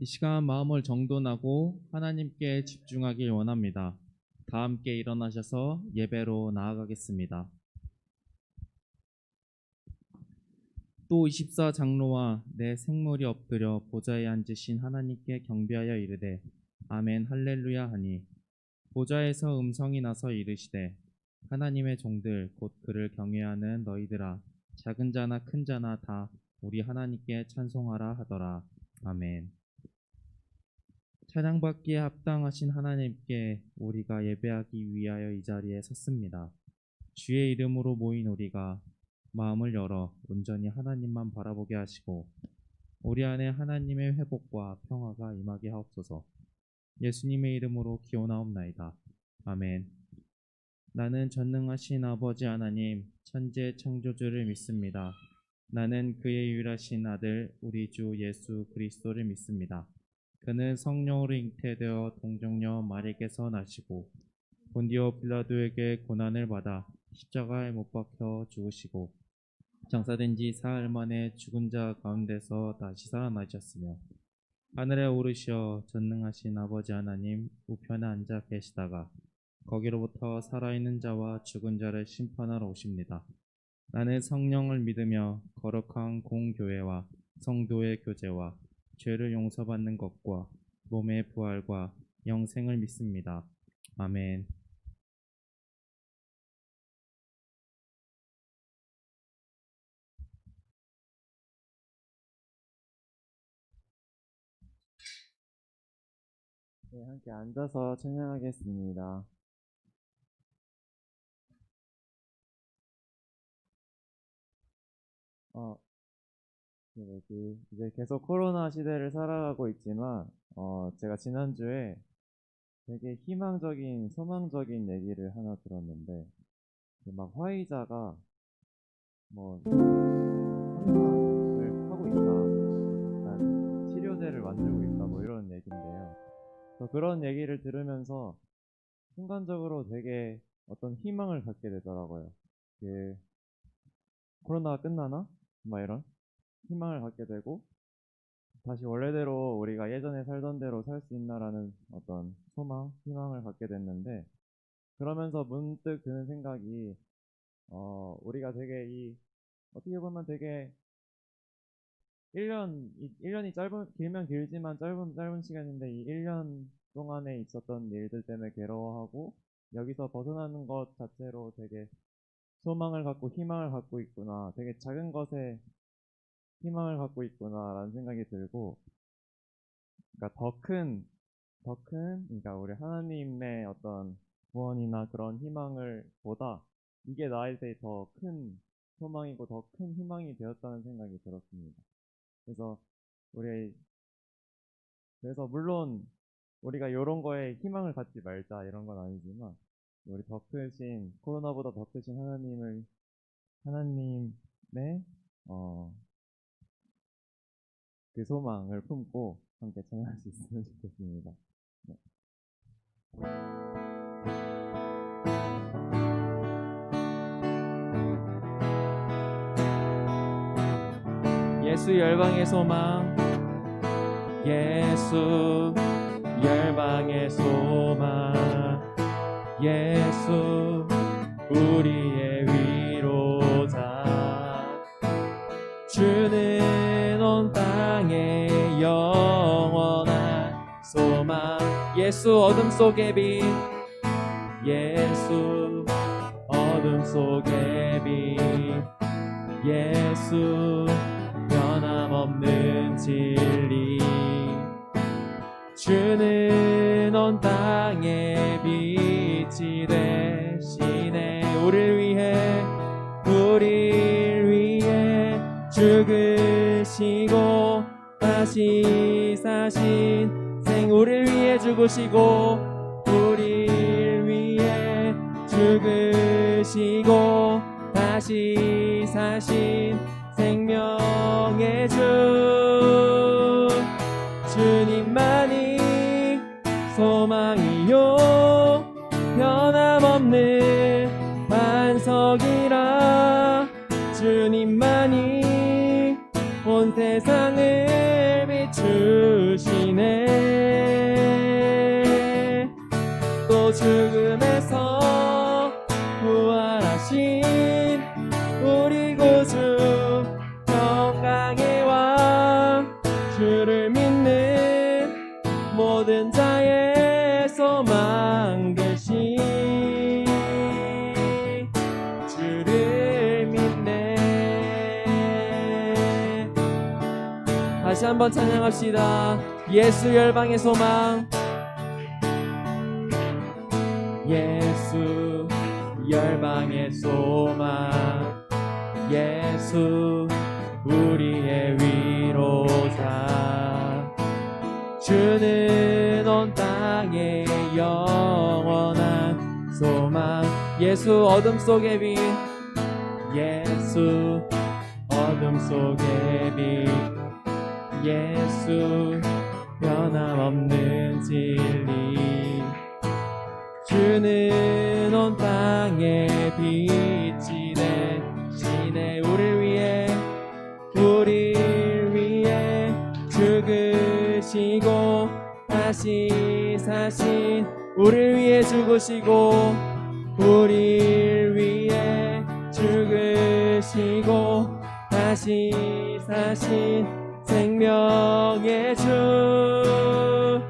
이 시간 마음을 정돈하고 하나님께 집중하길 원합니다. 다 함께 일어나셔서 예배로 나아가겠습니다. 또 24 장로와 내 생물이 엎드려 보좌에 앉으신 하나님께 경배하여 이르되 아멘 할렐루야 하니 보좌에서 음성이 나서 이르시되 하나님의 종들 곧 그를 경외하는 너희들아 작은 자나 큰 자나 다 우리 하나님께 찬송하라 하더라. 아멘. 찬양받기에 합당하신 하나님께 우리가 예배하기 위하여 이 자리에 섰습니다. 주의 이름으로 모인 우리가 마음을 열어 온전히 하나님만 바라보게 하시고 우리 안에 하나님의 회복과 평화가 임하게 하옵소서. 예수님의 이름으로 기원하옵나이다. 아멘. 나는 전능하신 아버지 하나님 천지의 창조주를 믿습니다. 나는 그의 유일하신 아들 우리 주 예수 그리스도를 믿습니다. 그는 성령으로 잉태되어 동정녀 마리에게서 나시고 본디오 빌라도에게 고난을 받아 십자가에 못 박혀 죽으시고 장사된 지 사흘 만에 죽은 자 가운데서 다시 살아나셨으며 하늘에 오르시어 전능하신 아버지 하나님 우편에 앉아 계시다가 거기로부터 살아있는 자와 죽은 자를 심판하러 오십니다. 나는 성령을 믿으며 거룩한 공교회와 성도의 교제와 죄를 용서받는 것과 몸의 부활과 영생을 믿습니다. 아멘. 네, 함께 앉아서 찬양하겠습니다. 이제 계속 코로나 시대를 살아가고 있지만, 제가 지난주에 되게 희망적인, 소망적인 얘기를 하나 들었는데, 막 화이자가 상상을 하고 있다. 약간 치료제를 만들고 있다. 이런 얘기인데요. 그런 얘기를 들으면서 순간적으로 되게 어떤 희망을 갖게 되더라고요. 코로나가 끝나나? 이런 희망을 갖게 되고 다시 원래대로 우리가 예전에 살던 대로 살 수 있나라는 어떤 소망, 희망을 갖게 됐는데 그러면서 문득 드는 생각이 우리가 되게 어떻게 보면 되게 1년이 길면 길지만 짧은 시간인데 이 1년 동안에 있었던 일들 때문에 괴로워하고 여기서 벗어나는 것 자체로 되게 소망을 갖고 희망을 갖고 있구나. 되게 작은 것에 희망을 갖고 있구나 라는 생각이 들고 그러니까 그러니까 우리 하나님의 어떤 구원이나 그런 희망을 보다 이게 나한테 더 큰 소망이고 더 큰 희망이 되었다는 생각이 들었습니다. 그래서 물론 우리가 이런 거에 희망을 갖지 말자 이런 건 아니지만 우리 코로나보다 더 크신 하나님의 그 소망을 품고 함께 찬양할 수 있으면 좋겠습니다. 네. 예수 열방의 소망, 예수 열방의 소망, 예수 우리의 위로자. 주는 온 땅의 영원한 소망. 예수 어둠 속의 빛, 예수 어둠 속의 빛, 예수 변함없는 진리. 주는 온 땅의 빛이 되시네. 우릴 위해 죽으시고 다시 사신 우릴 위해 죽으시고 우릴 위해 죽으시고 다시 사신 생명의 주. 주님만이 소망이요 변함없는 반석이라. 주님만이 온 세상을 비추 주시네. 또 죽음에서 부활하신 우리 구주 평강의 왕, 주를 믿는 모든 자의 소망 되신 주를 믿네. 다시 한번 찬양합시다. 예수 열방의 소망. 예수 열방의 소망. 예수 우리의 위로자. 주는 온 땅의 영원한 소망. 예수 어둠 속의 빛. 예수 어둠 속의 빛. 예수 변함없는 진리. 주는 온 땅의 빛이 되시네. 우리를 위해 죽으시고 다시 사신, 우리를 위해 죽으시고 우리를 위해 죽으시고 다시 사신 생명의 주.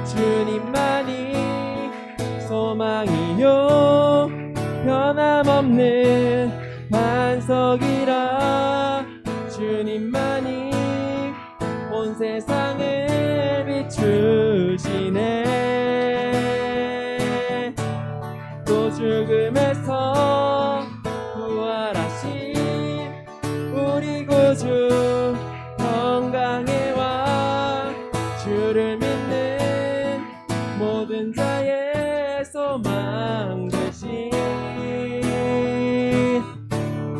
주님만이 소망이요 변함없는 반석이라. 주님만이 온 세상을 비추시네. 또 죽음에서 부활하신 우리 구주 평강의 왕, 주를 믿는 모든 자의 소망 되신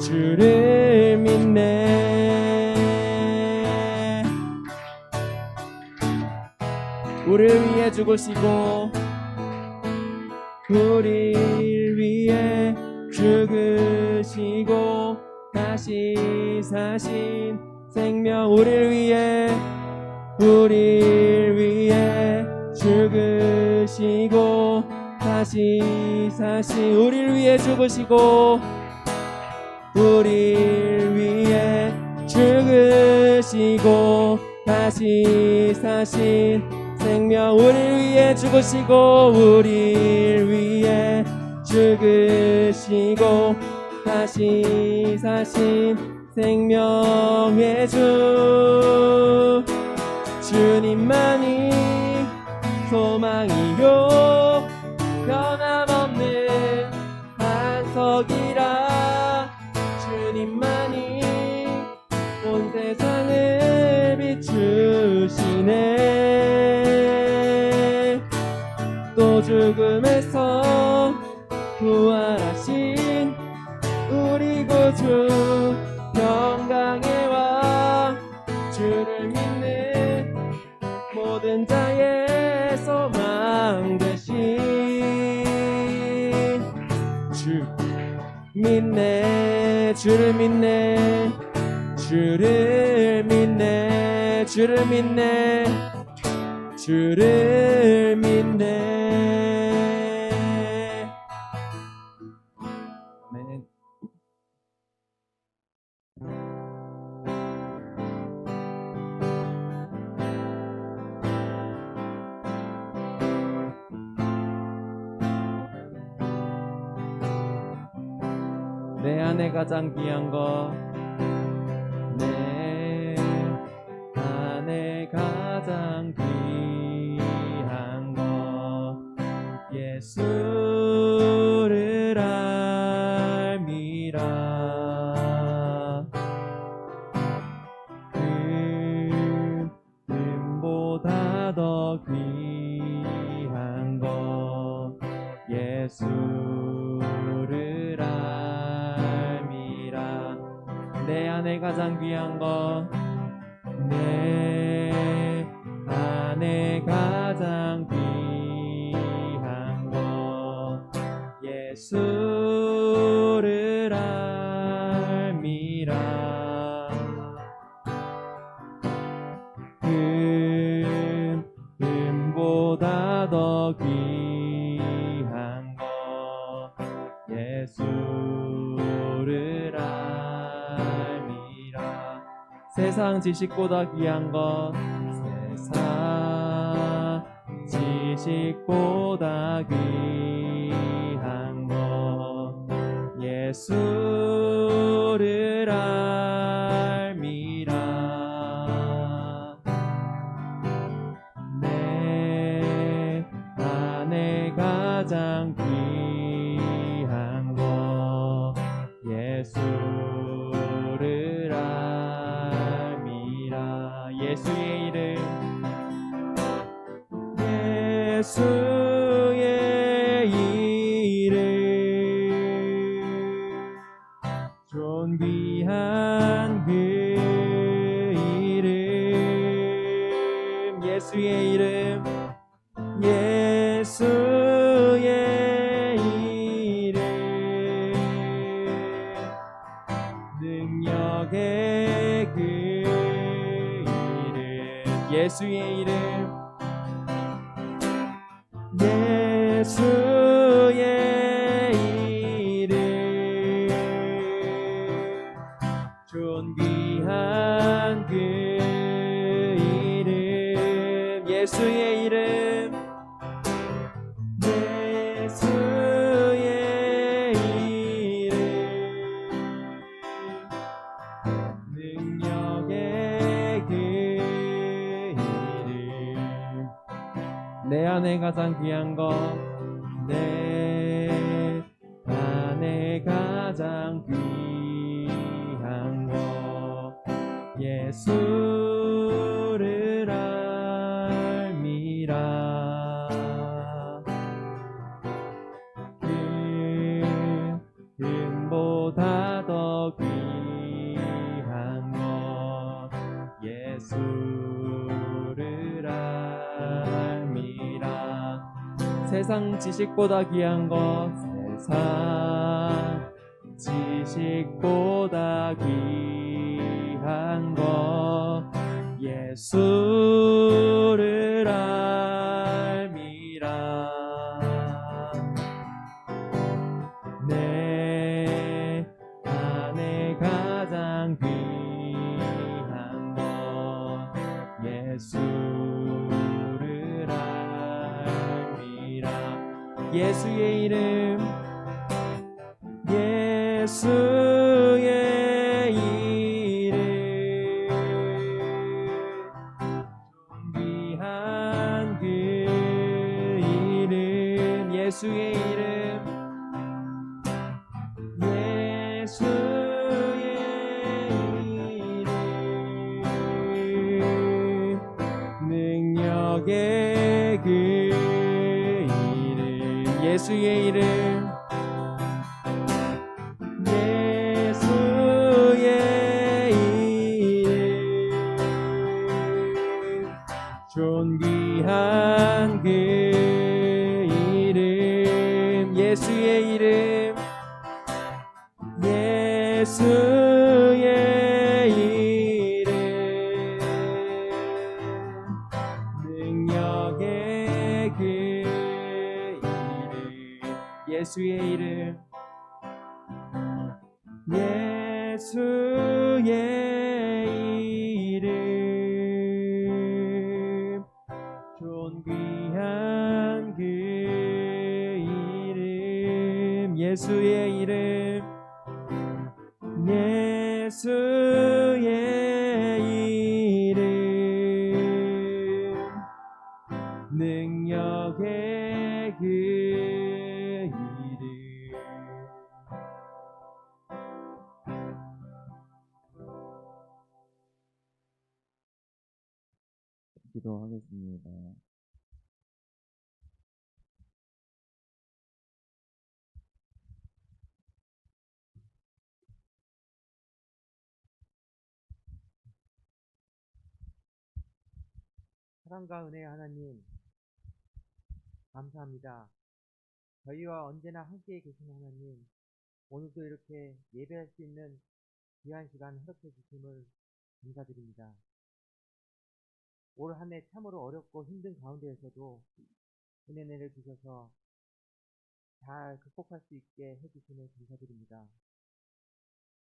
주를 믿네. 우리를 위해 죽으시고 우리를 위해 죽으시고 다시 사신 생명. 우리를 위해 죽으시고 다시 사신, 우리를 위해 죽으시고 우리를 위해 죽으시고 다시 사신 생명. 우리를 위해 죽으시고 우리를 위해 죽으시고 다시 사신 생명의 주. 주님만이 소망이요 변함없는 반석이라. 주님만이 온 세상을 비추시네. 또 죽음에서 부활하신 우리 구주 평강의 왕, 주를 믿는 모든 자의 소망 되신 주 믿네. 주를 믿네. 주를 믿네. 주를 믿네. 주를 믿네. 아멘. 내 안에 가장 귀한 것, 내 안에 가장 귀한 것, 예수를 알미라. 금보다 더 귀한 것, 예수를 알미라. 내 안에 가장 귀한 것, 내 안에 가장 귀한 것, 예수를 알미라. 더 귀한 것 예수를 알미라. 세상 지식보다 귀한 것 세상 지식보다 귀한 것 예수를 알미라. 내 안에 가장 귀한 것 예수를 알미라. 예수의 이름 예수의 이름 존귀한 그 이름 예수의 이름 예수의 이름 능력의 그 이름 예수의 이름 예수의 이름 존귀한 그 이름 예수의 이름 예수의 이름 능력의 그 이름 내 안에 가장 귀한 것 내 안에 가장 귀한 것 예수를 알미라. 금보다 더 귀한 것 예수를 알미라. 세상 지식보다 귀한 것 세상 지식보다 귀한 것 예수를 알미라. 내 안에 가장 귀한 것 예수를 알미라. 예수의 이름 예수의 이름 존귀한 그 이름 예수의 이름 예수의 이름 능력의 그 이름 예수의 이름 예수의 이름 존귀한 그 이름 예수의 이름 예수의 이름 능력의 그 이름 예수의 이름 예수의 이름 존귀한 그 이름 예수의 이름 예수의 이름 능력의 그 이름 기도하겠습니다. 사랑과 은혜의 하나님, 감사합니다. 저희와 언제나 함께 계신 하나님, 오늘도 이렇게 예배할 수 있는 귀한 시간 허락해 주심을 감사드립니다. 올 한 해 참으로 어렵고 힘든 가운데에서도 은혜 내려주셔서 잘 극복할 수 있게 해주시면 감사드립니다.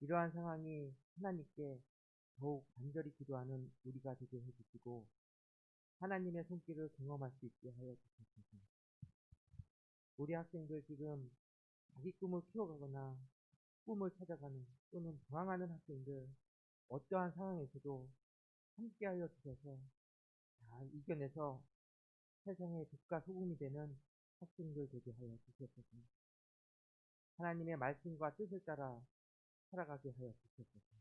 이러한 상황이 하나님께 더욱 간절히 기도하는 우리가 되게 해주시고 하나님의 손길을 경험할 수 있게 하여 주시옵소서. 우리 학생들 지금 자기 꿈을 키워가거나 꿈을 찾아가는 또는 방황하는 학생들 어떠한 상황에서도 함께하여 주셔서 잘 이겨내서 세상의 빛과 소금이 되는 학생들 되게 하여 주시옵소서. 하나님의 말씀과 뜻을 따라 살아가게 하여 주시옵소서.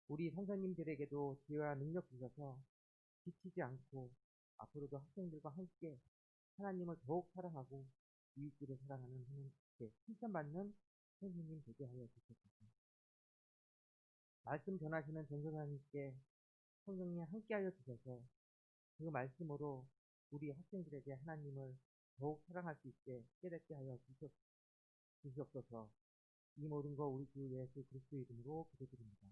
우리 선생님들에게도 지혜와 능력 주셔서 지치지 않고 앞으로도 학생들과 함께 하나님을 더욱 사랑하고 이웃들을 사랑하는 하나님께 칭찬받는 선생님 되게 하여 주시옵소서. 말씀 전하시는 전도사님께 성령님 함께하여 주셔서 그 말씀으로 우리 학생들에게 하나님을 더욱 사랑할 수 있게 깨닫게 하여 주시옵소서. 이 모든 거 우리 주 예수 그리스도 이름으로 기도드립니다.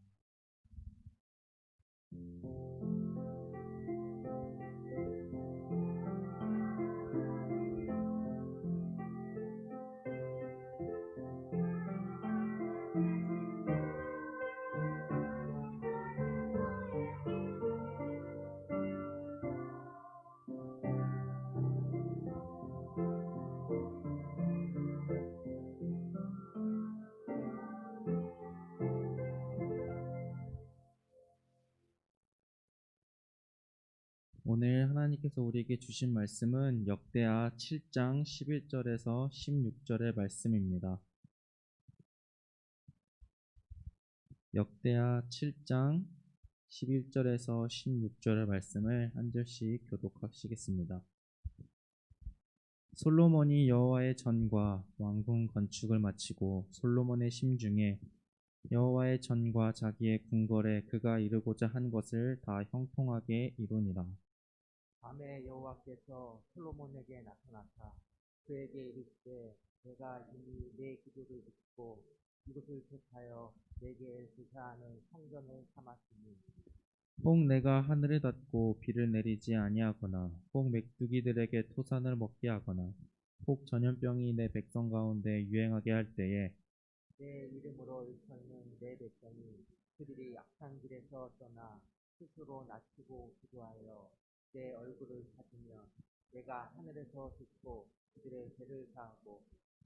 오늘 하나님께서 우리에게 주신 말씀은 역대하 7장 11절에서 16절의 말씀입니다. 역대하 7장 11절에서 16절의 말씀을 한 절씩 교독하시겠습니다. 솔로몬이 여호와의 전과 왕궁 건축을 마치고 솔로몬의 심중에 여호와의 전과 자기의 궁궐에 그가 이루고자 한 것을 다 형통하게 이루니라. 밤에 여호와께서 솔로몬에게 나타나사 그에게 이르시되 내가 이미 내 기도를 듣고 이것을 택하여 내게 제사하는 성전을 삼았으니 혹 내가 하늘을 닫고 비를 내리지 아니하거나 혹 메뚜기들에게 토산을 먹게 하거나 혹 전염병이 내 백성 가운데 유행하게 할 때에 내 이름으로 일컫는 내 백성이 그들이 악한 길에서 떠나 스스로 낮추고 기도하여 내 얼굴을 찾으며 내가 하늘에서 듣고 그들의 죄를 사하고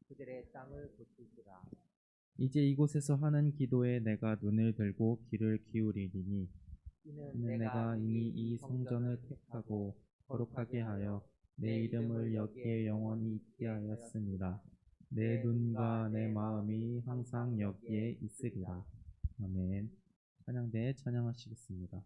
그들의 땅을 고칠지라. 이제 이곳에서 하는 기도에 내가 눈을 들고 귀를 기울이리니 이는 내가 이미 이 성전을 택하고 거룩하게 하여 내 이름을 여기에 영원히 있게 하였습니다. 내 눈과 내 마음이 항상 여기에 있으리라. 아멘. 찬양대 찬양하시겠습니다.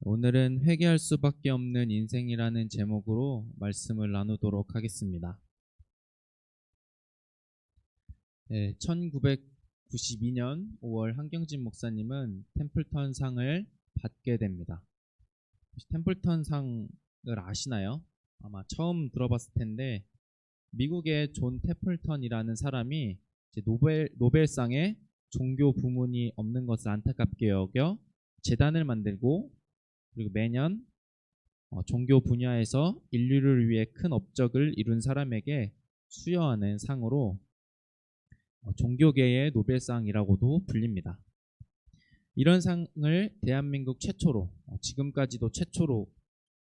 오늘은 회개할 수밖에 없는 인생이라는 제목으로 말씀을 나누도록 하겠습니다. 1992년 5월 한경진 목사님은 템플턴 상을 받게 됩니다. 템플턴 상을 아시나요? 아마 처음 들어봤을 텐데 미국의 존 태플턴이라는 사람이 이제 노벨상에 종교 부문이 없는 것을 안타깝게 여겨 재단을 만들고 그리고 매년 종교 분야에서 인류를 위해 큰 업적을 이룬 사람에게 수여하는 상으로 종교계의 노벨상이라고도 불립니다. 이런 상을 대한민국 최초로 지금까지도 최초로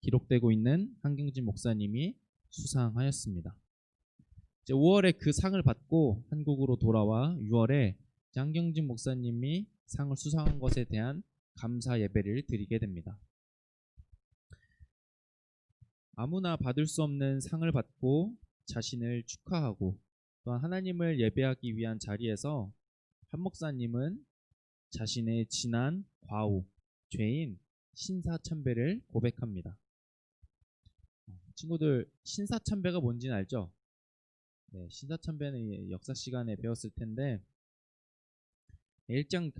기록되고 있는 한경진 목사님이 수상하였습니다. 이제 5월에 그 상을 받고 한국으로 돌아와 6월에 한경진 목사님이 상을 수상한 것에 대한 감사 예배를 드리게 됩니다. 아무나 받을 수 없는 상을 받고 자신을 축하하고 또한 하나님을 예배하기 위한 자리에서 한 목사님은 자신의 지난 과오, 죄인 신사참배를 고백합니다. 친구들, 신사참배가 뭔지는 알죠? 네, 신사참배는 역사 시간에 배웠을 텐데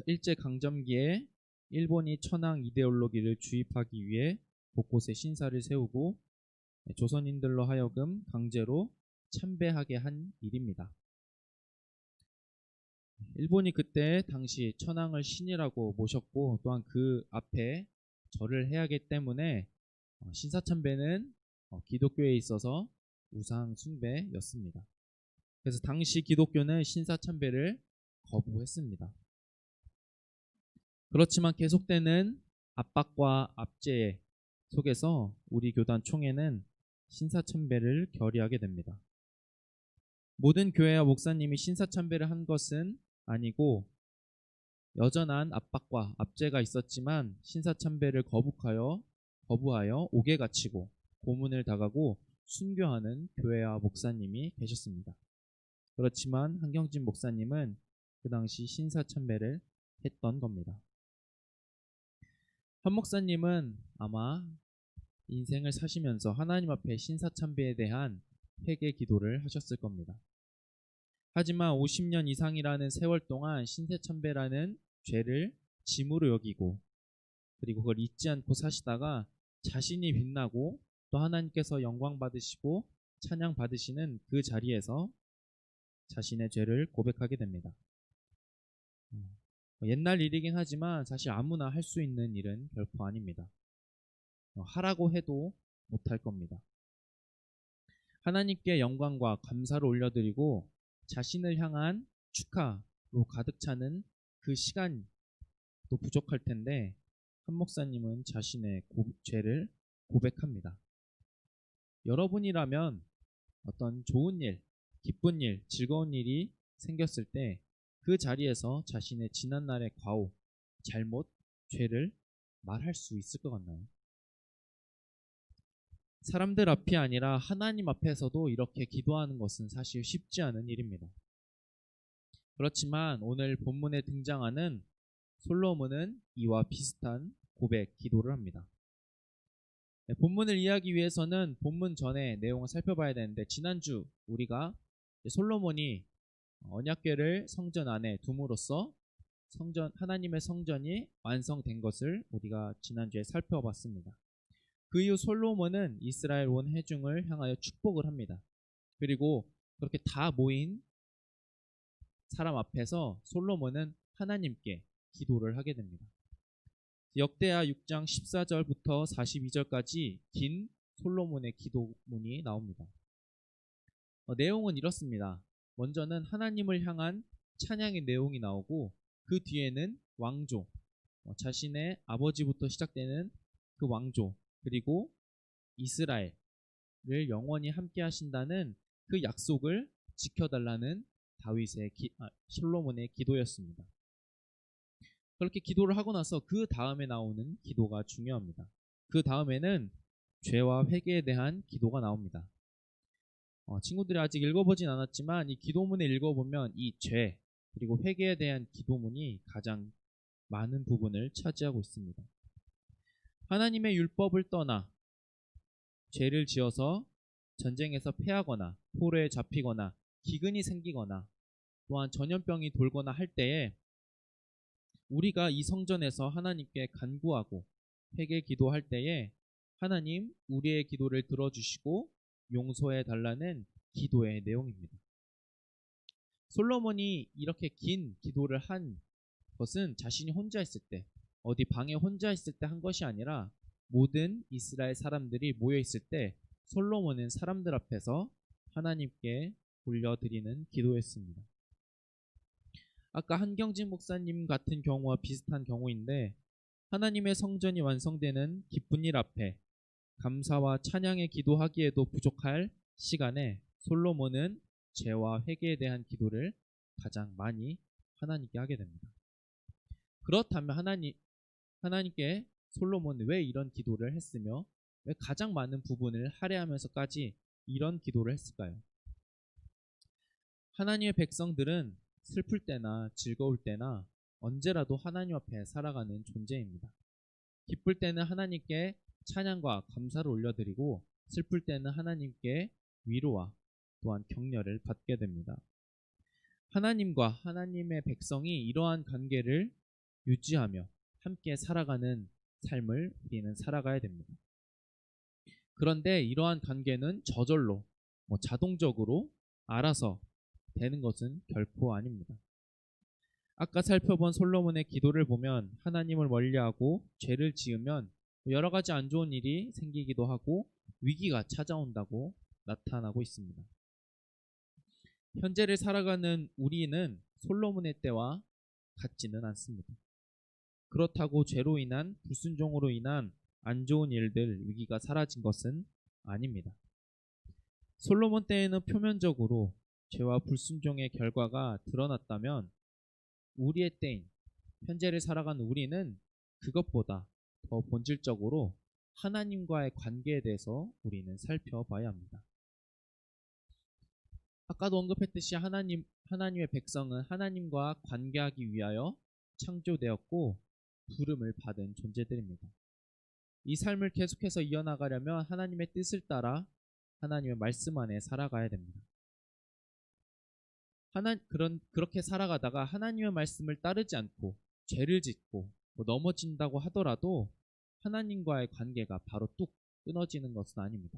일제강점기에 일본이 천황 이데올로기를 주입하기 위해 곳곳에 신사를 세우고 조선인들로 하여금 강제로 참배하게 한 일입니다. 일본이 그때 당시 천황을 신이라고 모셨고 또한 그 앞에 절을 해야 하기 때문에 신사참배는 기독교에 있어서 우상 숭배였습니다. 그래서 당시 기독교는 신사참배를 거부했습니다. 그렇지만 계속되는 압박과 압제 속에서 우리 교단 총회는 신사참배를 결의하게 됩니다. 모든 교회와 목사님이 신사참배를 한 것은 아니고 여전한 압박과 압제가 있었지만 신사참배를 거부하여 옥에 갇히고 고문을 당하고 순교하는 교회와 목사님이 계셨습니다. 그렇지만 한경진 목사님은 그 당시 신사참배를 했던 겁니다. 한 목사님은 아마 인생을 사시면서 하나님 앞에 신사참배에 대한 회개 기도를 하셨을 겁니다. 하지만 50년 이상이라는 세월 동안 신사참배라는 죄를 짐으로 여기고 그리고 그걸 잊지 않고 사시다가 자신이 빛나고 또 하나님께서 영광 받으시고 찬양 받으시는 그 자리에서 자신의 죄를 고백하게 됩니다. 옛날 일이긴 하지만 사실 아무나 할 수 있는 일은 결코 아닙니다. 하라고 해도 못할 겁니다. 하나님께 영광과 감사를 올려드리고 자신을 향한 축하로 가득 차는 그 시간도 부족할 텐데 한 목사님은 자신의 죄를 고백합니다. 여러분이라면 어떤 좋은 일, 기쁜 일, 즐거운 일이 생겼을 때 그 자리에서 자신의 지난날의 과오, 잘못, 죄를 말할 수 있을 것 같나요? 사람들 앞이 아니라 하나님 앞에서도 이렇게 기도하는 것은 사실 쉽지 않은 일입니다. 그렇지만 오늘 본문에 등장하는 솔로몬은 이와 비슷한 고백, 기도를 합니다. 본문을 이해하기 위해서는 본문 전에 내용을 살펴봐야 되는데 지난주 우리가 솔로몬이 언약궤를 성전 안에 둠으로써 하나님의 성전이 완성된 것을 우리가 지난주에 살펴봤습니다. 그 이후 솔로몬은 이스라엘 온 회중을 향하여 축복을 합니다. 그리고 그렇게 다 모인 사람 앞에서 솔로몬은 하나님께 기도를 하게 됩니다. 역대하 6장 14절부터 42절까지 긴 솔로몬의 기도문이 나옵니다. 내용은 이렇습니다. 먼저는 하나님을 향한 찬양의 내용이 나오고 그 뒤에는 왕조, 자신의 아버지부터 시작되는 그 왕조 그리고 이스라엘을 영원히 함께 하신다는 그 약속을 지켜달라는 솔로몬의 기도였습니다. 그렇게 기도를 하고 나서 그 다음에 나오는 기도가 중요합니다. 그 다음에는 죄와 회개에 대한 기도가 나옵니다. 친구들이 아직 읽어보진 않았지만 이 기도문을 읽어보면 이 죄 그리고 회개에 대한 기도문이 가장 많은 부분을 차지하고 있습니다. 하나님의 율법을 떠나 죄를 지어서 전쟁에서 패하거나 포로에 잡히거나 기근이 생기거나 또한 전염병이 돌거나 할 때에 우리가 이 성전에서 하나님께 간구하고 회개 기도할 때에 하나님 우리의 기도를 들어주시고 용서해 달라는 기도의 내용입니다. 솔로몬이 이렇게 긴 기도를 한 것은 자신이 혼자 있을 때, 어디 방에 혼자 있을 때 한 것이 아니라 모든 이스라엘 사람들이 모여 있을 때 솔로몬은 사람들 앞에서 하나님께 올려드리는 기도였습니다. 아까 한경진 목사님 같은 경우와 비슷한 경우인데, 하나님의 성전이 완성되는 기쁜 일 앞에 감사와 찬양의 기도하기에도 부족할 시간에 솔로몬은 죄와 회개에 대한 기도를 가장 많이 하나님께 하게 됩니다. 그렇다면 하나님께 솔로몬은 왜 이런 기도를 했으며 왜 가장 많은 부분을 할애하면서까지 이런 기도를 했을까요? 하나님의 백성들은 슬플 때나 즐거울 때나 언제라도 하나님 앞에 살아가는 존재입니다. 기쁠 때는 하나님께 찬양과 감사를 올려드리고 슬플 때는 하나님께 위로와 또한 격려를 받게 됩니다. 하나님과 하나님의 백성이 이러한 관계를 유지하며 함께 살아가는 삶을 우리는 살아가야 됩니다. 그런데 이러한 관계는 저절로 자동적으로 알아서 되는 것은 결코 아닙니다. 아까 살펴본 솔로몬의 기도를 보면 하나님을 멀리하고 죄를 지으면 여러 가지 안 좋은 일이 생기기도 하고 위기가 찾아온다고 나타나고 있습니다. 현재를 살아가는 우리는 솔로몬의 때와 같지는 않습니다. 그렇다고 죄로 인한 불순종으로 인한 안 좋은 일들, 위기가 사라진 것은 아닙니다. 솔로몬 때에는 표면적으로 죄와 불순종의 결과가 드러났다면 우리의 때인 현재를 살아가는 우리는 그것보다 더 본질적으로 하나님과의 관계에 대해서 우리는 살펴봐야 합니다. 아까도 언급했듯이 하나님의 백성은 하나님과 관계하기 위하여 창조되었고 부름을 받은 존재들입니다. 이 삶을 계속해서 이어나가려면 하나님의 뜻을 따라 하나님의 말씀 안에 살아가야 됩니다. 그렇게 살아가다가 하나님의 말씀을 따르지 않고 죄를 짓고 넘어진다고 하더라도 하나님과의 관계가 바로 뚝 끊어지는 것은 아닙니다.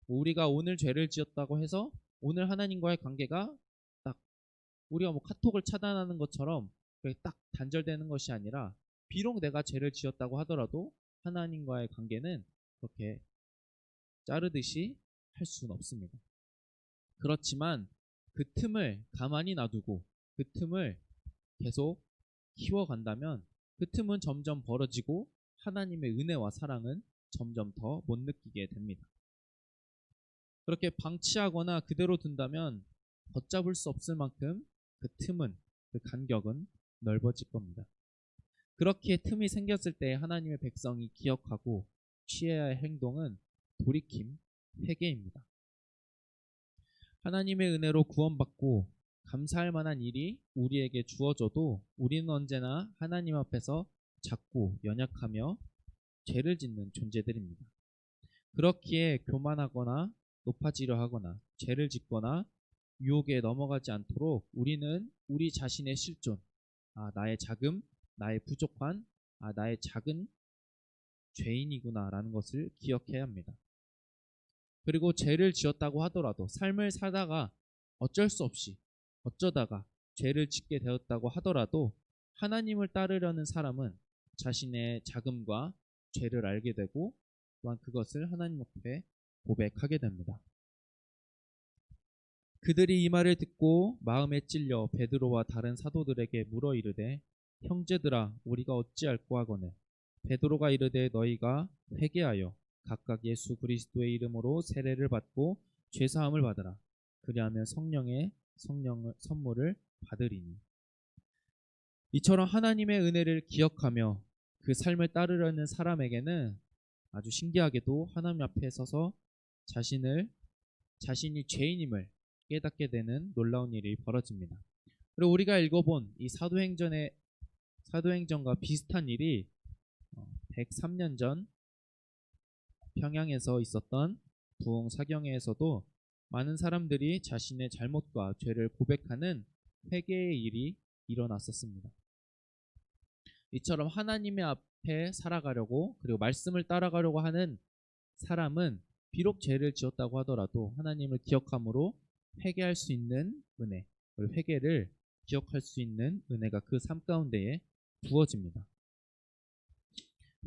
우리가 오늘 죄를 지었다고 해서 오늘 하나님과의 관계가 딱 우리가 카톡을 차단하는 것처럼 딱 단절되는 것이 아니라 비록 내가 죄를 지었다고 하더라도 하나님과의 관계는 그렇게 자르듯이 할 수는 없습니다. 그렇지만 그 틈을 가만히 놔두고 그 틈을 계속 키워간다면 그 틈은 점점 벌어지고 하나님의 은혜와 사랑은 점점 더 못 느끼게 됩니다. 그렇게 방치하거나 그대로 둔다면 걷잡을 수 없을 만큼 그 틈은, 그 간격은 넓어질 겁니다. 그렇게 틈이 생겼을 때 하나님의 백성이 기억하고 취해야 할 행동은 돌이킴, 회개입니다. 하나님의 은혜로 구원받고 감사할 만한 일이 우리에게 주어져도 우리는 언제나 하나님 앞에서 작고 연약하며 죄를 짓는 존재들입니다. 그렇기에 교만하거나 높아지려 하거나 죄를 짓거나 유혹에 넘어가지 않도록 우리는 우리 자신의 실존, 나의 자금, 나의 부족한, 나의 작은 죄인이구나 라는 것을 기억해야 합니다. 그리고 죄를 지었다고 하더라도 삶을 살다가 어쩔 수 없이 어쩌다가 죄를 짓게 되었다고 하더라도 하나님을 따르려는 사람은 자신의 자금과 죄를 알게 되고 또한 그것을 하나님 앞에 고백하게 됩니다. 그들이 이 말을 듣고 마음에 찔려 베드로와 다른 사도들에게 물어 이르되 형제들아 우리가 어찌할꼬 하거늘 베드로가 이르되 너희가 회개하여 각각 예수 그리스도의 이름으로 세례를 받고 죄사함을 받으라. 그리하면 성령의 선물을 받으리니. 이처럼 하나님의 은혜를 기억하며 그 삶을 따르려는 사람에게는 아주 신기하게도 하나님 앞에 서서 자신이 죄인임을 깨닫게 되는 놀라운 일이 벌어집니다. 그리고 우리가 읽어본 이 사도행전과 비슷한 일이 103년 전 평양에서 있었던 부흥 사경회에서도 많은 사람들이 자신의 잘못과 죄를 고백하는 회개의 일이 일어났었습니다. 이처럼 하나님의 앞에 살아가려고 그리고 말씀을 따라가려고 하는 사람은 비록 죄를 지었다고 하더라도 하나님을 기억함으로 회개할 수 있는 은혜, 그리고 회개를 기억할 수 있는 은혜가 그 삶 가운데에 부어집니다.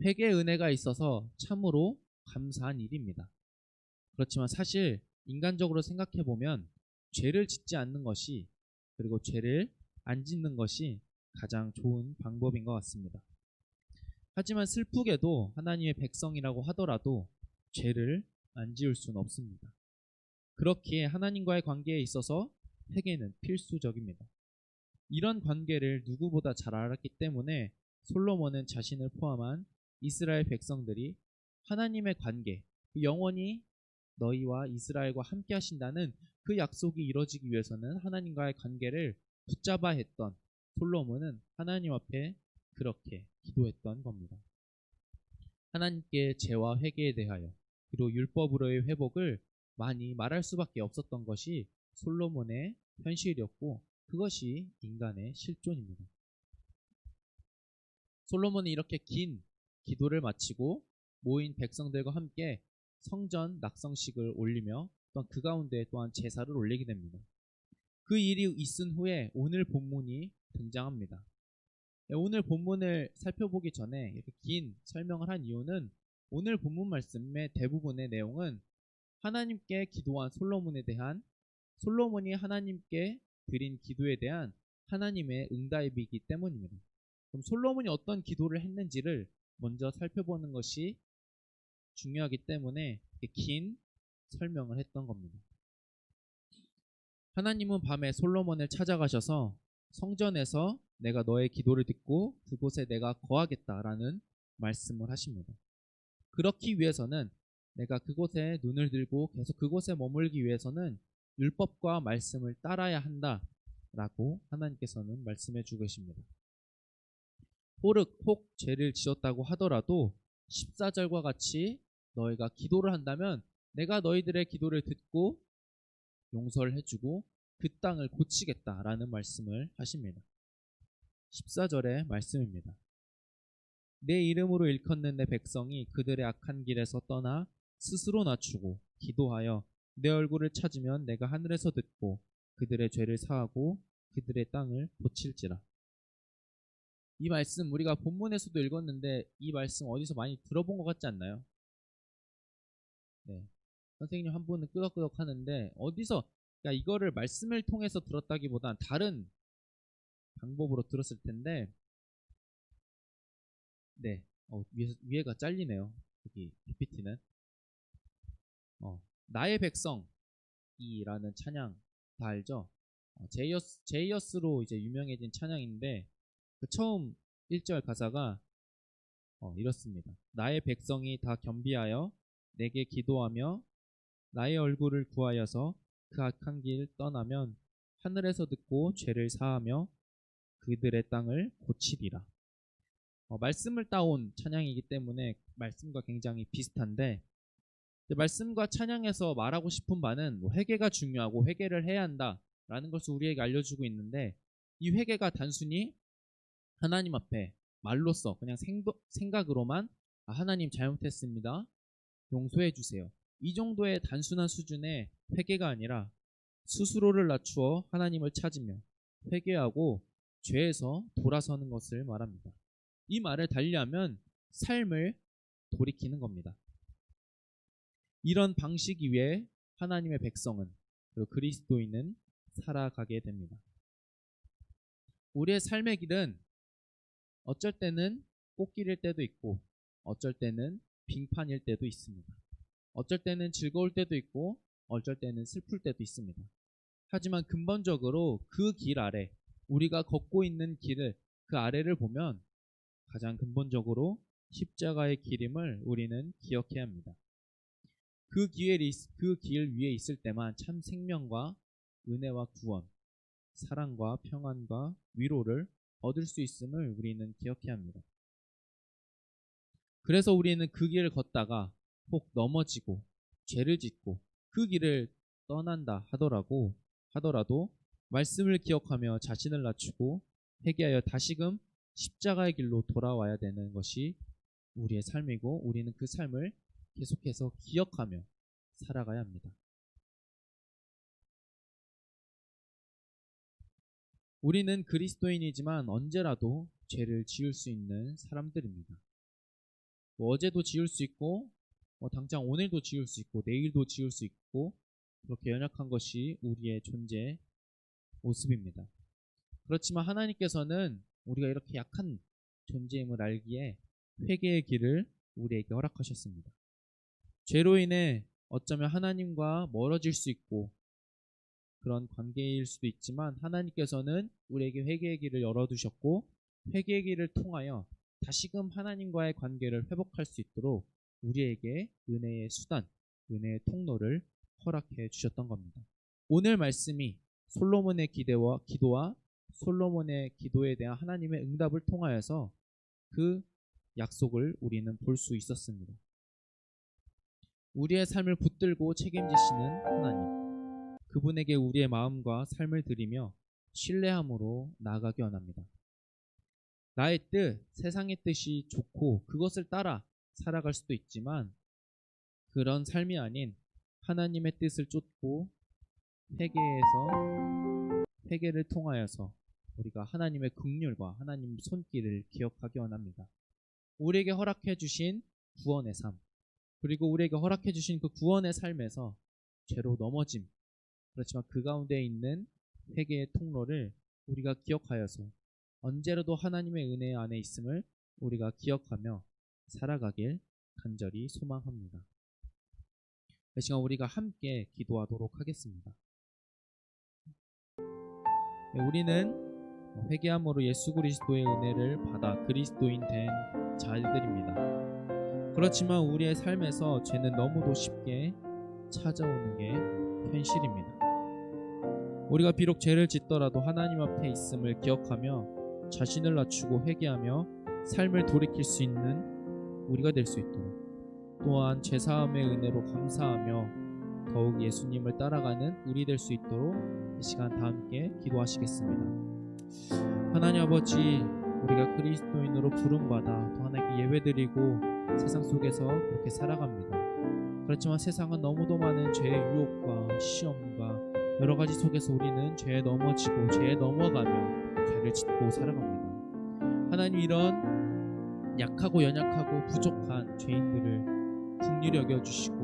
회개의 은혜가 있어서 참으로 감사한 일입니다. 그렇지만 사실 인간적으로 생각해 보면 죄를 짓지 않는 것이 그리고 죄를 안 짓는 것이 가장 좋은 방법인 것 같습니다. 하지만 슬프게도 하나님의 백성이라고 하더라도 죄를 안 지을 수는 없습니다. 그렇기에 하나님과의 관계에 있어서 회개는 필수적입니다. 이런 관계를 누구보다 잘 알았기 때문에 솔로몬은 자신을 포함한 이스라엘 백성들이 하나님의 관계, 영원히 너희와 이스라엘과 함께 하신다는 그 약속이 이루어지기 위해서는 하나님과의 관계를 붙잡아야 했던 솔로몬은 하나님 앞에 그렇게 기도했던 겁니다. 하나님께 죄와 회개에 대하여 그리고 율법으로의 회복을 많이 말할 수밖에 없었던 것이 솔로몬의 현실이었고 그것이 인간의 실존입니다. 솔로몬은 이렇게 긴 기도를 마치고 모인 백성들과 함께 성전 낙성식을 올리며 또한 그 가운데 또한 제사를 올리게 됩니다. 그 일이 있은 후에 오늘 본문이 등장합니다. 오늘 본문을 살펴보기 전에 이렇게 긴 설명을 한 이유는 오늘 본문 말씀의 대부분의 내용은 하나님께 기도한 솔로몬이 하나님께 드린 기도에 대한 하나님의 응답이기 때문입니다. 그럼 솔로몬이 어떤 기도를 했는지를 먼저 살펴보는 것이 중요하기 때문에 긴 설명을 했던 겁니다. 하나님은 밤에 솔로몬을 찾아가셔서 성전에서 내가 너의 기도를 듣고 그곳에 내가 거하겠다라는 말씀을 하십니다. 그렇기 위해서는 내가 그곳에 눈을 들고 계속 그곳에 머물기 위해서는 율법과 말씀을 따라야 한다라고 하나님께서는 말씀해 주고 계십니다. 혹 죄를 지었다고 하더라도 14절과 같이 너희가 기도를 한다면 내가 너희들의 기도를 듣고 용서를 해주고 그 땅을 고치겠다라는 말씀을 하십니다. 14절의 말씀입니다. 내 이름으로 일컫는 내 백성이 그들의 악한 길에서 떠나 스스로 낮추고 기도하여 내 얼굴을 찾으면 내가 하늘에서 듣고 그들의 죄를 사하고 그들의 땅을 고칠지라. 이 말씀 우리가 본문에서도 읽었는데 이 말씀 어디서 많이 들어본 것 같지 않나요? 네. 선생님 한 분은 끄덕끄덕 하는데 어디서 그러니까 이거를 말씀을 통해서 들었다기보단 다른 방법으로 들었을 텐데 네. 위에가 잘리네요. 여기 PPT는 나의 백성이라는 찬양 다 알죠? 제이어스로 이제 유명해진 찬양인데 그 처음 1절 가사가 이렇습니다. 나의 백성이 다 겸비하여 내게 기도하며 나의 얼굴을 구하여서 그 악한 길 떠나면 하늘에서 듣고 죄를 사하며 그들의 땅을 고치리라. 말씀을 따온 찬양이기 때문에 말씀과 굉장히 비슷한데 말씀과 찬양에서 말하고 싶은 바는 회개가 중요하고 회개를 해야 한다라는 것을 우리에게 알려주고 있는데 이 회개가 단순히 하나님 앞에 말로써 그냥 생각으로만 하나님 잘못했습니다. 용서해 주세요. 이 정도의 단순한 수준의 회개가 아니라 스스로를 낮추어 하나님을 찾으며 회개하고 죄에서 돌아서는 것을 말합니다. 이 말을 달리하면 삶을 돌이키는 겁니다. 이런 방식 위에 하나님의 백성은 그리고 그리스도인은 살아가게 됩니다. 우리의 삶의 길은 어쩔 때는 꽃길일 때도 있고 어쩔 때는 빙판일 때도 있습니다. 어쩔 때는 즐거울 때도 있고 어쩔 때는 슬플 때도 있습니다. 하지만 근본적으로 그 길 아래 우리가 걷고 있는 길을 그 아래를 보면 가장 근본적으로 십자가의 길임을 우리는 기억해야 합니다. 그 길 위에 있을 때만 참 생명과 은혜와 구원, 사랑과 평안과 위로를 얻을 수 있음을 우리는 기억해야 합니다. 그래서 우리는 그 길을 걷다가 혹 넘어지고 죄를 짓고 그 길을 떠난다 하더라도 말씀을 기억하며 자신을 낮추고 회개하여 다시금 십자가의 길로 돌아와야 되는 것이 우리의 삶이고 우리는 그 삶을 계속해서 기억하며 살아가야 합니다. 우리는 그리스도인이지만 언제라도 죄를 지을 수 있는 사람들입니다. 어제도 지을 수 있고 당장 오늘도 지을 수 있고 내일도 지을 수 있고 그렇게 연약한 것이 우리의 존재 모습입니다. 그렇지만 하나님께서는 우리가 이렇게 약한 존재임을 알기에 회개의 길을 우리에게 허락하셨습니다. 죄로 인해 어쩌면 하나님과 멀어질 수 있고 그런 관계일 수도 있지만 하나님께서는 우리에게 회개의 길을 열어두셨고 회개의 길을 통하여 다시금 하나님과의 관계를 회복할 수 있도록 우리에게 은혜의 수단, 은혜의 통로를 허락해 주셨던 겁니다. 오늘 말씀이 솔로몬의 기도와 솔로몬의 기도에 대한 하나님의 응답을 통하여서 그 약속을 우리는 볼 수 있었습니다. 우리의 삶을 붙들고 책임지시는 하나님, 그분에게 우리의 마음과 삶을 드리며 신뢰함으로 나아가기 원합니다. 나의 뜻, 세상의 뜻이 좋고 그것을 따라 살아갈 수도 있지만 그런 삶이 아닌 하나님의 뜻을 쫓고 회개를 통하여서 우리가 하나님의 긍휼과 하나님 손길을 기억하기 원합니다. 우리에게 허락해 주신 구원의 삶, 그리고 우리에게 허락해 주신 그 구원의 삶에서 죄로 넘어짐, 그렇지만 그 가운데 있는 회개의 통로를 우리가 기억하여서 언제라도 하나님의 은혜 안에 있음을 우리가 기억하며 살아가길 간절히 소망합니다. 이 시간 우리가 함께 기도하도록 하겠습니다. 우리는 회개함으로 예수 그리스도의 은혜를 받아 그리스도인 된 자들입니다. 그렇지만 우리의 삶에서 죄는 너무도 쉽게 찾아오는 게 현실입니다. 우리가 비록 죄를 짓더라도 하나님 앞에 있음을 기억하며 자신을 낮추고 회개하며 삶을 돌이킬 수 있는 우리가 될 수 있도록, 또한 죄사함의 은혜로 감사하며 더욱 예수님을 따라가는 우리 될 수 있도록 이 시간 다 함께 기도하시겠습니다. 하나님 아버지, 우리가 그리스도인으로 부름받아 또 하나님께 예배드리고 세상 속에서 그렇게 살아갑니다. 그렇지만 세상은 너무도 많은 죄의 유혹과 시험과 여러 가지 속에서 우리는 죄에 넘어지고 죄에 넘어가며 죄를 짓고 살아갑니다. 하나님, 이런 약하고 연약하고 부족한 죄인들을 긍휼히 여겨주시고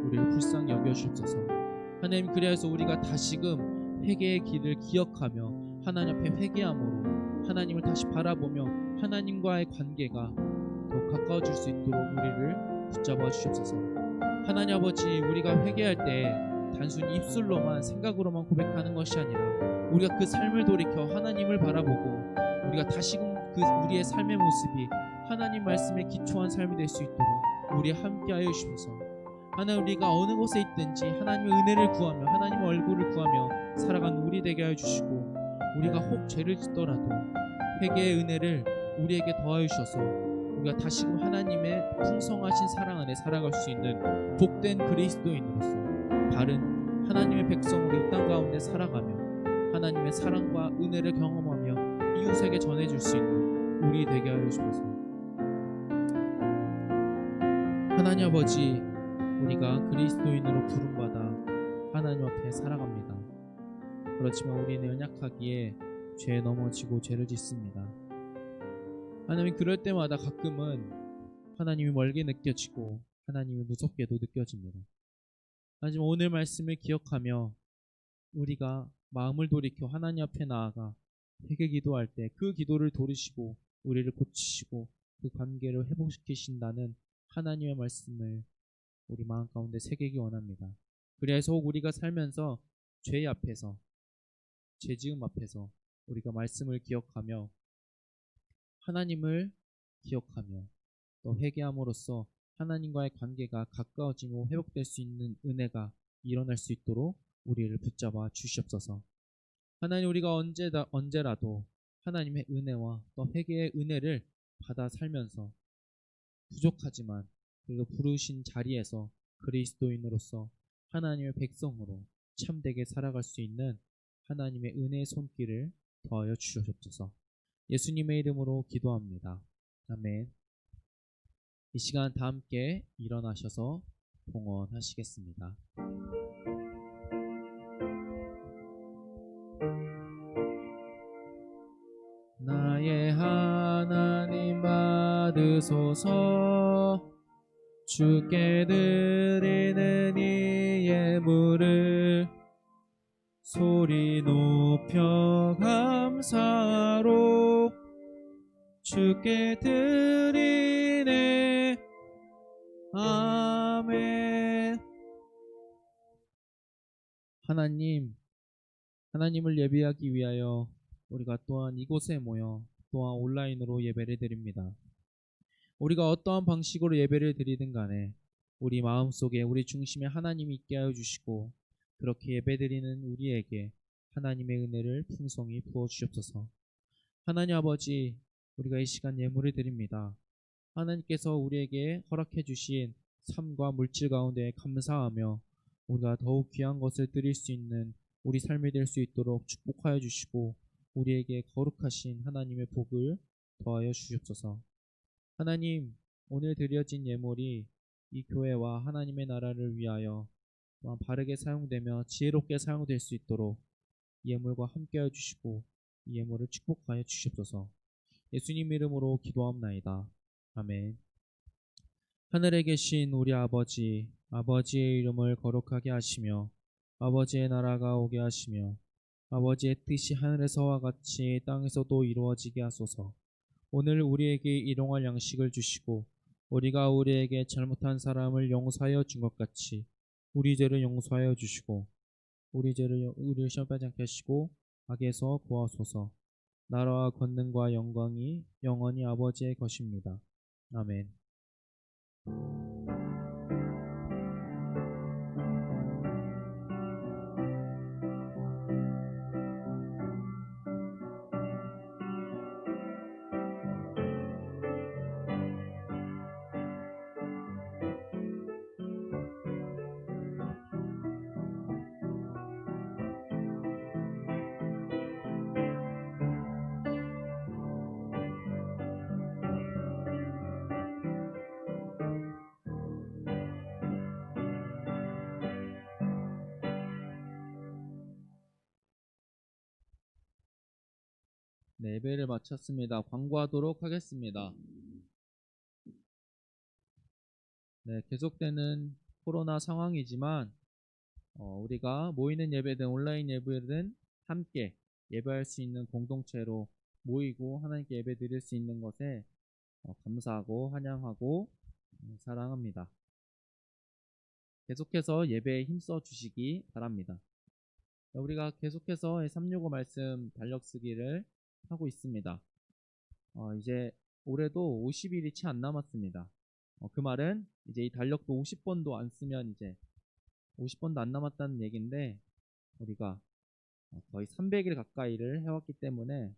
우리를 불쌍히 여겨주옵소서. 하나님, 그리하여서 우리가 다시금 회개의 길을 기억하며 하나님 앞에 회개함으로 하나님을 다시 바라보며 하나님과의 관계가 더 가까워질 수 있도록 우리를 붙잡아 주시옵소서. 하나님 아버지, 우리가 회개할 때 단순히 입술로만 생각으로만 고백하는 것이 아니라 우리가 그 삶을 돌이켜 하나님을 바라보고 우리가 다시금 그 우리의 삶의 모습이 하나님 말씀에 기초한 삶이 될 수 있도록 우리 함께하여 주시옵소서. 하나님, 우리가 어느 곳에 있든지 하나님의 은혜를 구하며 하나님의 얼굴을 구하며 살아가는 우리 되게 하여 주시고, 우리가 혹 죄를 짓더라도 회개의 은혜를 우리에게 더하여 주셔서 우리가 다시금 하나님의 풍성하신 사랑 안에 살아갈 수 있는 복된 그리스도인으로서 바른 하나님의 백성으로 이 땅 가운데 살아가며 하나님의 사랑과 은혜를 경험하며 이웃에게 전해줄 수 있는 우리 되게 하여 주셔서, 하나님 아버지, 우리가 그리스도인으로 부름받아 하나님 앞에 살아갑니다. 그렇지만 우리는 연약하기에 죄에 넘어지고 죄를 짓습니다. 하나님, 그럴 때마다 가끔은 하나님이 멀게 느껴지고 하나님이 무섭게도 느껴집니다. 하지만 오늘 말씀을 기억하며 우리가 마음을 돌이켜 하나님 앞에 나아가 회개 기도할 때 그 기도를 돌으시고 우리를 고치시고 그 관계를 회복시키신다는 하나님의 말씀을 우리 마음 가운데 새기기 원합니다. 그래서 혹 우리가 살면서 죄 앞에서, 죄 지음 앞에서 우리가 말씀을 기억하며 하나님을 기억하며 또 회개함으로써 하나님과의 관계가 가까워지고 회복될 수 있는 은혜가 일어날 수 있도록 우리를 붙잡아 주시옵소서. 하나님, 우리가 언제라도 하나님의 은혜와 또 회개의 은혜를 받아 살면서 부족하지만 그리고 부르신 자리에서 그리스도인으로서 하나님의 백성으로 참되게 살아갈 수 있는 하나님의 은혜의 손길을 더하여 주시옵소서. 예수님의 이름으로 기도합니다. 아멘. 이 시간 다 함께 일어나셔서 봉헌하시겠습니다. 나의 하나님 받으소서. 주께 드리는 이 예물을 소리 높여 감사로 주께 드리네. 아멘. 하나님을 예배하기 위하여 우리가 또한 이곳에 모여 또한 온라인으로 예배를 드립니다. 우리가 어떠한 방식으로 예배를 드리든 간에 우리 마음속에 우리 중심에 하나님이 있게 하여 주시고 그렇게 예배드리는 우리에게 하나님의 은혜를 풍성히 부어 주옵소서. 하나님 아버지, 우리가 이 시간 예물을 드립니다. 하나님께서 우리에게 허락해 주신 삶과 물질 가운데 감사하며 우리가 더욱 귀한 것을 드릴 수 있는 우리 삶이 될 수 있도록 축복하여 주시고 우리에게 거룩하신 하나님의 복을 더하여 주시옵소서. 하나님, 오늘 드려진 예물이 이 교회와 하나님의 나라를 위하여 또한 바르게 사용되며 지혜롭게 사용될 수 있도록 이 예물과 함께하여 주시고 이 예물을 축복하여 주시옵소서. 예수님 이름으로 기도합나이다. 아멘. 하늘에 계신 우리 아버지, 아버지의 이름을 거룩하게 하시며 아버지의 나라가 오게 하시며 아버지의 뜻이 하늘에서와 같이 땅에서도 이루어지게 하소서. 오늘 우리에게 일용할 양식을 주시고 우리가 우리에게 잘못한 사람을 용서하여 준 것 같이 우리 죄를 용서하여 주시고 우리를 시험에 빠지지 않게 하시고 악에서 구하소서. 나라와 권능과 영광이 영원히 아버지의 것입니다. 아멘. 네, 예배를 마쳤습니다. 광고하도록 하겠습니다. 네, 계속되는 코로나 상황이지만 우리가 모이는 예배든 온라인 예배든 함께 예배할 수 있는 공동체로 모이고 하나님께 예배 드릴 수 있는 것에 감사하고 환영하고 사랑합니다. 계속해서 예배에 힘써 주시기 바랍니다. 우리가 계속해서 365 말씀 달력 쓰기를 하고 있습니다. 이제 올해도 50일이 채 안 남았습니다. 그 말은 이제 이 달력도 50번도 안 쓰면 이제 50번도 안 남았다는 얘기인데 우리가 거의 300일 가까이를 해왔기 때문에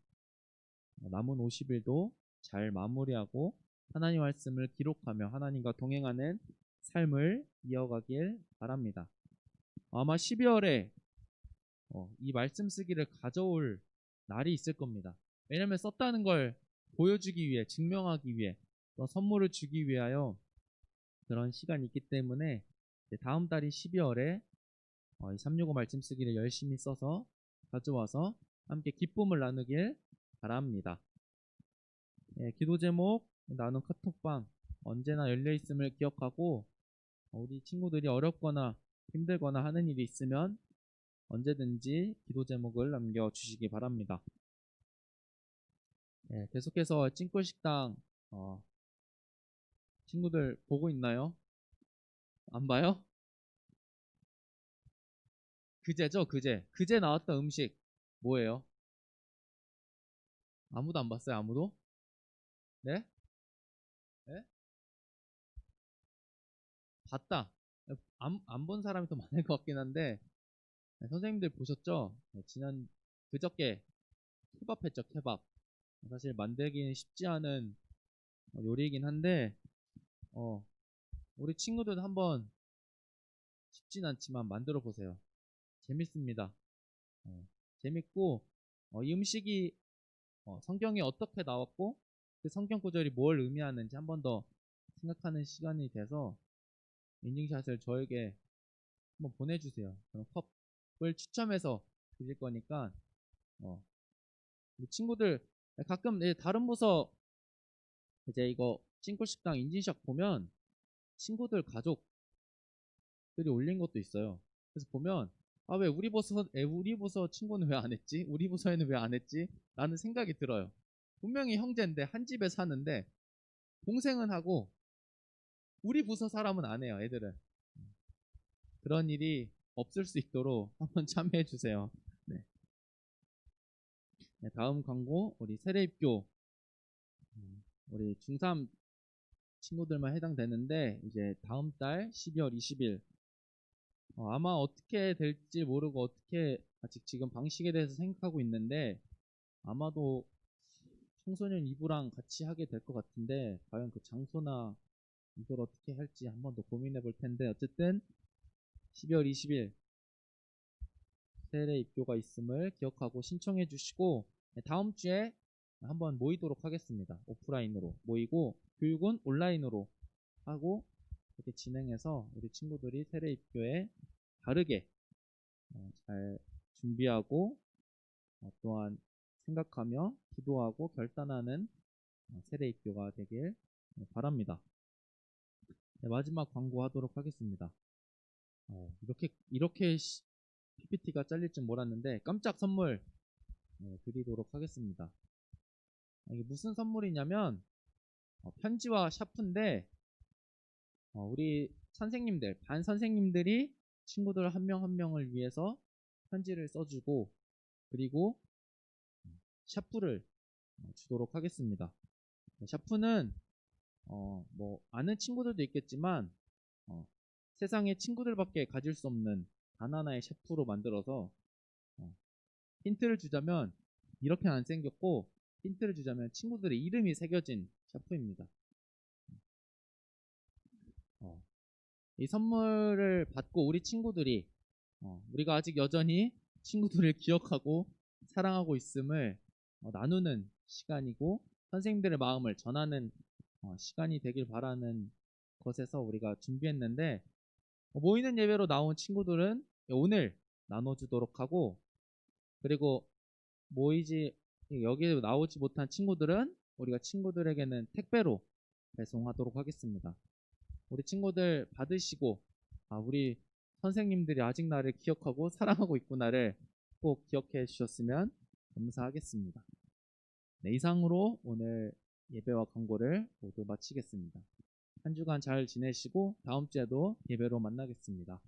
남은 50일도 잘 마무리하고 하나님 말씀을 기록하며 하나님과 동행하는 삶을 이어가길 바랍니다. 아마 12월에 이 말씀 쓰기를 가져올 날이 있을 겁니다. 왜냐면 썼다는 걸 보여주기 위해, 증명하기 위해, 또 선물을 주기 위하여 그런 시간이 있기 때문에 다음 달인 12월에 이 365 말씀 쓰기를 열심히 써서 가져와서 함께 기쁨을 나누길 바랍니다. 기도 제목 나눈 카톡방 언제나 열려 있음을 기억하고 우리 친구들이 어렵거나 힘들거나 하는 일이 있으면 언제든지 기도 제목을 남겨주시기 바랍니다. 계속해서 찐꿀식당 친구들 보고 있나요? 안 봐요? 그제죠, 그제. 그제 나왔던 음식 뭐예요? 아무도 안 봤어요? 아무도? 네? 네? 봤다. 안 본 사람이 더 많을 것 같긴 한데 선생님들 보셨죠? 그저께 케밥 했죠, 케밥. 사실 만들기는 쉽지 않은 요리이긴 한데 우리 친구들 한번 쉽진 않지만 만들어 보세요. 재밌습니다. 재밌고 이 음식이 성경에 어떻게 나왔고 그 성경 구절이 뭘 의미하는지 한 번 더 생각하는 시간이 돼서 인증샷을 저에게 한번 보내주세요. 그럼 컵을 추첨해서 드릴 거니까 우리 친구들 가끔 다른 부서 이제 이거 찐꿀식당 인증샷 보면 친구들 가족들이 올린 것도 있어요. 그래서 보면 왜 우리 부서 친구는 왜 안 했지? 우리 부서에는 왜 안 했지? 라는 생각이 들어요. 분명히 형제인데 한 집에 사는데 동생은 하고 우리 부서 사람은 안 해요. 애들은. 그런 일이 없을 수 있도록 한번 참여해 주세요. 네. 다음 광고 우리 세례입교 우리 중3 친구들만 해당되는데 이제 다음 달 12월 20일 아마 어떻게 될지 모르고 어떻게 아직 지금 방식에 대해서 생각하고 있는데 아마도 청소년 2부랑 같이 하게 될 것 같은데 과연 그 장소나 이걸 어떻게 할지 한번 더 고민해 볼 텐데 어쨌든 12월 20일 세례 입교가 있음을 기억하고 신청해 주시고 다음 주에 한번 모이도록 하겠습니다. 오프라인으로 모이고 교육은 온라인으로 하고 이렇게 진행해서 우리 친구들이 세례 입교에 바르게 잘 준비하고 또한 생각하며 기도하고 결단하는 세례 입교가 되길 바랍니다. 네, 마지막 광고 하도록 하겠습니다. 이렇게 PPT가 잘릴 줄 몰랐는데 깜짝 선물 드리도록 하겠습니다. 이게 무슨 선물이냐면 편지와 샤프인데 우리 선생님들 반 선생님들이 친구들 한 명 한 명을 위해서 편지를 써주고 그리고 샤프를 주도록 하겠습니다. 샤프는 뭐 아는 친구들도 있겠지만 세상에 친구들밖에 가질 수 없는 단 하나의 샤프로 만들어서 힌트를 주자면 이렇게 안 생겼고 힌트를 주자면 친구들의 이름이 새겨진 샤프입니다. 이 선물을 받고 우리 친구들이 우리가 아직 여전히 친구들을 기억하고 사랑하고 있음을 나누는 시간이고 선생님들의 마음을 전하는 시간이 되길 바라는 것에서 우리가 준비했는데 모이는 예배로 나온 친구들은 오늘 나눠주도록 하고 그리고 여기에 나오지 못한 친구들은 우리가 친구들에게는 택배로 배송하도록 하겠습니다. 우리 친구들 받으시고 우리 선생님들이 아직 나를 기억하고 사랑하고 있구나를 꼭 기억해 주셨으면 감사하겠습니다. 네, 이상으로 오늘 예배와 광고를 모두 마치겠습니다. 한 주간 잘 지내시고 다음 주에도 예배로 만나겠습니다.